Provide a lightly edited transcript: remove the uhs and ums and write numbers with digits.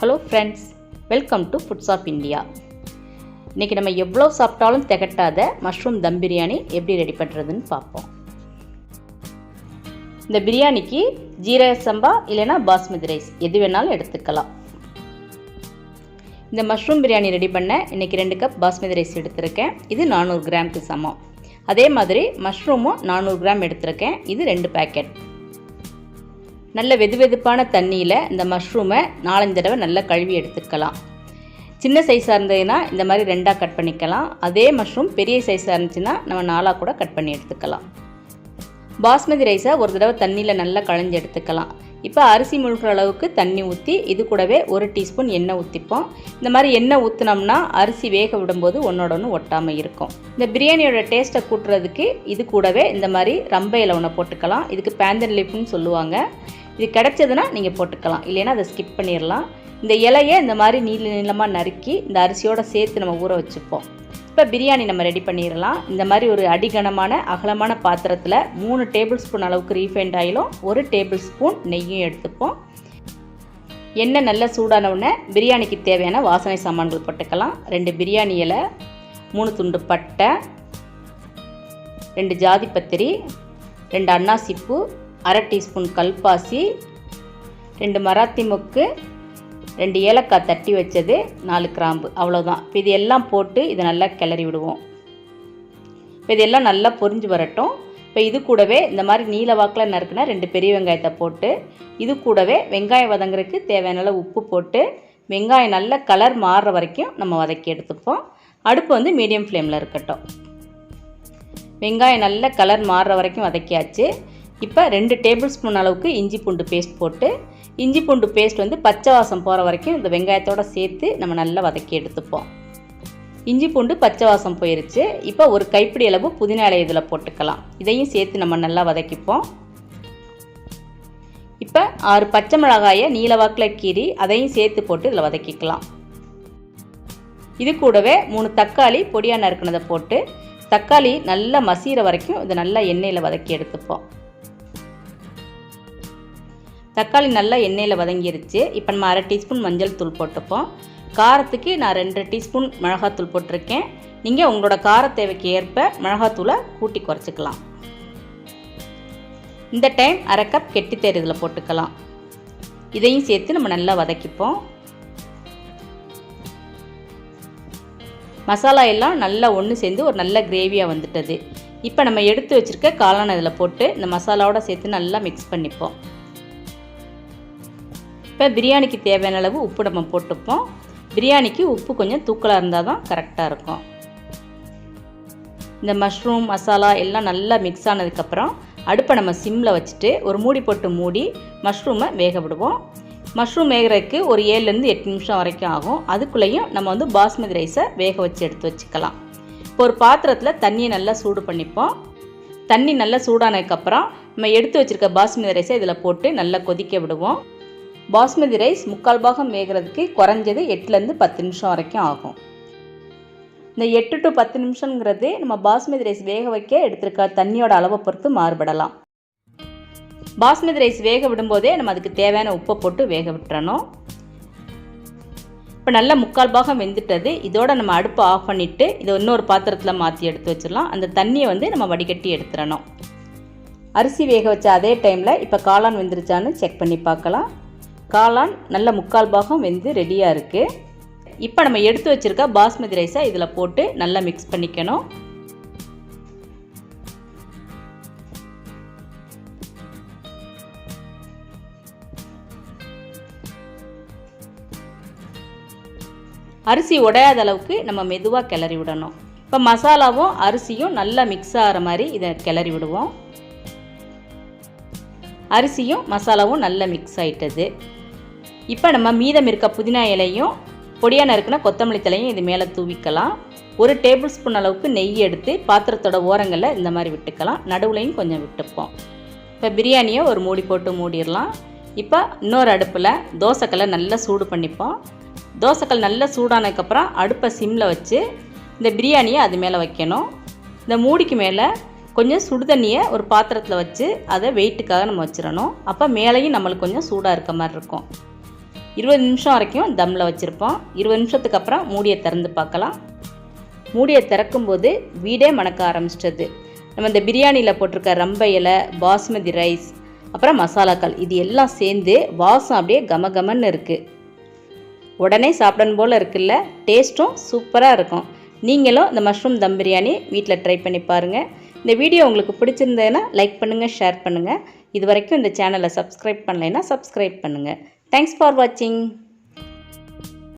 Hello friends, welcome to Foods of India. இன்றைக்கி நம்ம எவ்வளோ சாப்பிட்டாலும் திகட்டாத மஷ்ரூம் தம் பிரியாணி எப்படி ரெடி பண்ணுறதுன்னு பார்ப்போம். இந்த பிரியாணிக்கு ஜீரக சம்பா இல்லைனா பாஸ்மதி ரைஸ் எது வேணாலும் எடுத்துக்கலாம். இந்த மஷ்ரூம் பிரியாணி ரெடி பண்ண இன்றைக்கி 2 கப் பாஸ்மதி ரைஸ் எடுத்திருக்கேன். இது 400 கிராமுக்கு சமம். அதே மாதிரி மஷ்ரூமும் 400 கிராம் எடுத்திருக்கேன். இது 2 பேக்கெட். நல்ல வெதுவெதுப்பான தண்ணியில் இந்த மஷ்ரூமை 4-5 தடவை நல்லா கழுவி எடுத்துக்கலாம். சின்ன சைஸாக இருந்ததுன்னா இந்த மாதிரி 2ஆக கட் பண்ணிக்கலாம். அதே மஷ்ரூம் பெரிய சைஸாக இருந்துச்சுன்னா நம்ம 4ஆக கூட கட் பண்ணி எடுத்துக்கலாம். பாஸ்மதி ரைஸை ஒரு தடவை தண்ணியில் நல்லா களைஞ்சி எடுத்துக்கலாம். இப்போ அரிசி முழுக்கிற அளவுக்கு தண்ணி ஊற்றி இது கூடவே 1 டீஸ்பூன் எண்ணெய் ஊற்றிப்போம். இந்த மாதிரி எண்ணெய் ஊற்றினோம்னா அரிசி வேக விடும்போது ஒன்றோட ஒன்று ஒட்டாமல் இருக்கும். இந்த பிரியாணியோட டேஸ்ட்டை கூட்டுறதுக்கு இது கூடவே இந்த மாதிரி ரம்பையில் ஒன்று போட்டுக்கலாம். இதுக்கு பேந்தன் லீஃப்னு சொல்லுவாங்க. இது கிடச்சதுன்னா நீங்கள் போட்டுக்கலாம், இல்லைன்னா அதை ஸ்கிப் பண்ணிடலாம். இந்த இலையை இந்த மாதிரி நீளமாக நறுக்கி இந்த அரிசியோடு சேர்த்து நம்ம ஊற வச்சுப்போம். இப்போ பிரியாணி நம்ம ரெடி பண்ணிடலாம். இந்த மாதிரி ஒரு அடிகனமான அகலமான பாத்திரத்தில் 3 டேபிள் ஸ்பூன் அளவுக்கு ரீஃபைண்ட் ஆயிலும் 1 டேபிள் ஸ்பூன் நெய்யும் எடுத்துப்போம். எண்ணெய் நல்லா சூடான உடனே பிரியாணிக்கு தேவையான வாசனை சாமான்கள் போட்டுக்கலாம். 2 பிரியாணி இலை, 3 துண்டு பட்டை, 2 ஜாதிப்பத்திரி, 2 அன்னாசிப்பூ, 1/2 டீஸ்பூன் கல்பாசி, 2 மராத்தி மொக்கு, 2 ஏலக்காய் தட்டி வச்சது, 4 கிராம்பு, அவ்வளோதான். இப்போ இது எல்லாம் போட்டு இதை நல்லா கிளறி விடுவோம். இப்போ இதெல்லாம் நல்லா பொரிஞ்சு வரட்டும். இப்போ இது கூடவே இந்த மாதிரி நீல வாக்கில் நறுக்குனா 2 பெரிய வெங்காயத்தை போட்டு இது கூடவே வெங்காயம் வதங்குறதுக்கு தேவையான அளவு உப்பு போட்டு வெங்காயம் நல்ல கலர் மாறுற வரைக்கும் நம்ம வதக்கி எடுத்துப்போம். அடுப்பு வந்து மீடியம் ஃப்ளேமில் இருக்கட்டும். வெங்காயம் நல்ல கலர் மாறுற வரைக்கும் வதக்கியாச்சு. இப்போ 2 டேபிள் ஸ்பூன் அளவுக்கு இஞ்சி பூண்டு பேஸ்ட் போட்டு இஞ்சி பூண்டு பேஸ்ட் வந்து பச்சை வாசம் போகிற வரைக்கும் இந்த வெங்காயத்தோடு சேர்த்து நம்ம நல்லா வதக்கி எடுத்துப்போம். இஞ்சி பூண்டு பச்சை வாசம் போயிருச்சு. இப்போ ஒரு கைப்பிடி அளவு புதினா இலை இதில் போட்டுக்கலாம். இதையும் சேர்த்து நம்ம நல்லா வதக்கிப்போம். இப்போ 6 பச்சை மிளகாயை நீலவாக்கில் கீறி அதையும் சேர்த்து போட்டு இதில் வதக்கிக்கலாம். இது கூடவே 3 தக்காளி பொடியாக நறுக்கினதை போட்டு தக்காளி நல்லா மசிகிற வரைக்கும் இதை நல்லா எண்ணெயில் வதக்கி எடுத்துப்போம். தக்காளி நல்லா எண்ணெயில் வதங்கிருச்சு. இப்போ நம்ம 1/2 டீஸ்பூன் மஞ்சள் தூள் போட்டுப்போம். காரத்துக்கு நான் 2 டீஸ்பூன் மிளகாத்தூள் போட்டிருக்கேன். நீங்கள் உங்களோட கார தேவைக்கு ஏற்ப மிளகாத்தூளை கூட்டி குறைச்சிக்கலாம். இந்த டைம் 1/2 கப் கெட்டித்தயிர் இதில் போட்டுக்கலாம். இதையும் சேர்த்து நம்ம நல்லா வதக்கிப்போம். மசாலா எல்லாம் நல்லா ஒன்று சேர்ந்து ஒரு நல்ல கிரேவியாக வந்துட்டது. இப்போ நம்ம எடுத்து வச்சுருக்க காளான் இதில் போட்டு இந்த மசாலாவோடு சேர்த்து நல்லா மிக்ஸ் பண்ணிப்போம். இப்போ பிரியாணிக்கு தேவையான அளவு உப்பு நம்ம போட்டுப்போம். பிரியாணிக்கு உப்பு கொஞ்சம் தூக்கலாக இருந்தால் தான் கரெக்டாக இருக்கும். இந்த மஷ்ரூம் மசாலா எல்லாம் நல்லா மிக்ஸ் ஆனதுக்கப்புறம் அடுப்பை நம்ம சிம்மில் வச்சுட்டு ஒரு மூடி போட்டு மூடி மஷ்ரூமை வேக விடுவோம். மஷ்ரூம் வேகிறதுக்கு ஒரு 7-8 நிமிஷம் வரைக்கும் ஆகும். அதுக்குள்ளேயும் நம்ம வந்து பாஸ்மதி ரைஸை வேக வச்சு எடுத்து வச்சுக்கலாம். இப்போ ஒரு பாத்திரத்தில் தண்ணியை நல்லா சூடு பண்ணிப்போம். தண்ணி நல்லா சூடானதுக்கப்புறம் நம்ம எடுத்து வச்சுருக்க பாஸ்மதி ரைஸை இதில் போட்டு நல்லா கொதிக்க விடுவோம். பாஸ்மதி ரைஸ் 3/4 பாகம் வேகிறதுக்கு குறைஞ்சது 8-10 நிமிஷம் வரைக்கும் ஆகும். இந்த 8 to 10 நிமிஷங்கிறது நம்ம பாஸ்மதி ரைஸ் வேக வைக்க எடுத்துருக்க தண்ணியோட அளவை பொறுத்து மாறுபடலாம். பாஸ்மதி ரைஸ் வேக விடும்போதே நம்ம அதுக்கு தேவையான உப்பை போட்டு வேக விட்டுறணும். இப்போ நல்லா 3/4 பாகம் வெந்துட்டது. இதோட நம்ம அடுப்பை ஆஃப் பண்ணிவிட்டு இதை இன்னொரு பாத்திரத்தில் மாற்றி எடுத்து வச்சிடலாம். அந்த தண்ணியை வந்து நம்ம வடிகட்டி எடுத்துடணும். அரிசி வேக வச்ச அதே டைமில் இப்போ காளான் வெந்துருச்சான்னு செக் பண்ணி பார்க்கலாம். காளான் நல்ல 3/4 பாகம் வெந்து ரெடியாக இருக்குது. இப்போ நம்ம எடுத்து வச்சுருக்க பாஸ்மதி ரைஸை இதில் போட்டு நல்லா மிக்ஸ் பண்ணிக்கணும். அரிசி உடையாத அளவுக்கு நம்ம மெதுவாக கிளறி விடணும். இப்போ மசாலாவும் அரிசியும் நல்லா மிக்ஸ் ஆகிற மாதிரி இதை கிளறி விடுவோம். அரிசியும் மசாலாவும் நல்லா மிக்ஸ் ஆகிட்டது. இப்போ நம்ம மீதம் இருக்க புதினா இலையும் பொடியாக நறுக்குனா கொத்தமல்லி தலையும் இது மேலே தூவிக்கலாம். 1 டேபிள் ஸ்பூன் அளவுக்கு நெய் எடுத்து பாத்திரத்தோட ஓரங்களில் இந்த மாதிரி விட்டுக்கலாம். நடுவுலையும் கொஞ்சம் விட்டுப்போம். இப்போ பிரியாணியை ஒரு மூடி போட்டு மூடிடலாம். இப்போ இன்னொரு அடுப்பில் தோசைக்கல்லை நல்லா சூடு பண்ணிப்போம். தோசைக்கல் நல்லா சூடானதுக்கப்புறம் அடுப்பை சிம்மில் வச்சு இந்த பிரியாணியை அது மேலே வைக்கணும். இந்த மூடிக்கு மேலே கொஞ்சம் சுடு தண்ணியை ஒரு பாத்திரத்தில் வச்சு அதை வெயிட்டுக்காக நம்ம வச்சிடணும். அப்போ மேலேயும் நம்மளுக்கு கொஞ்சம் சூடாக இருக்க மாதிரி இருக்கும். 20 நிமிஷம் வரைக்கும் தம்மில் வச்சுருப்போம். 20 நிமிஷத்துக்கு அப்புறம் மூடியை திறந்து பார்க்கலாம். மூடியை திறக்கும்போது வீடே மணக்க ஆரம்பிச்சிட்டது. நம்ம இந்த பிரியாணியில் போட்டிருக்க ரம்பை இலை, பாஸ்மதி ரைஸ், அப்புறம் மசாலாக்கள் இது எல்லாம் சேர்ந்து வாசம் அப்படியே கமகமன்னு இருக்குது. உடனே சாப்பிடணும் போல் இருக்குல்ல. டேஸ்ட்டும் சூப்பராக இருக்கும். நீங்களும் இந்த மஷ்ரூம் தம் பிரியாணி வீட்டில் ட்ரை பண்ணி பாருங்கள். இந்த வீடியோ உங்களுக்கு பிடிச்சிருந்ததுன்னா லைக் பண்ணுங்கள், ஷேர் பண்ணுங்கள். இது வரைக்கும் இந்த சேனலை சப்ஸ்கிரைப் பண்ணலைன்னா சப்ஸ்கிரைப் பண்ணுங்கள். தேங்க்ஸ் ஃபார் வாட்சிங்.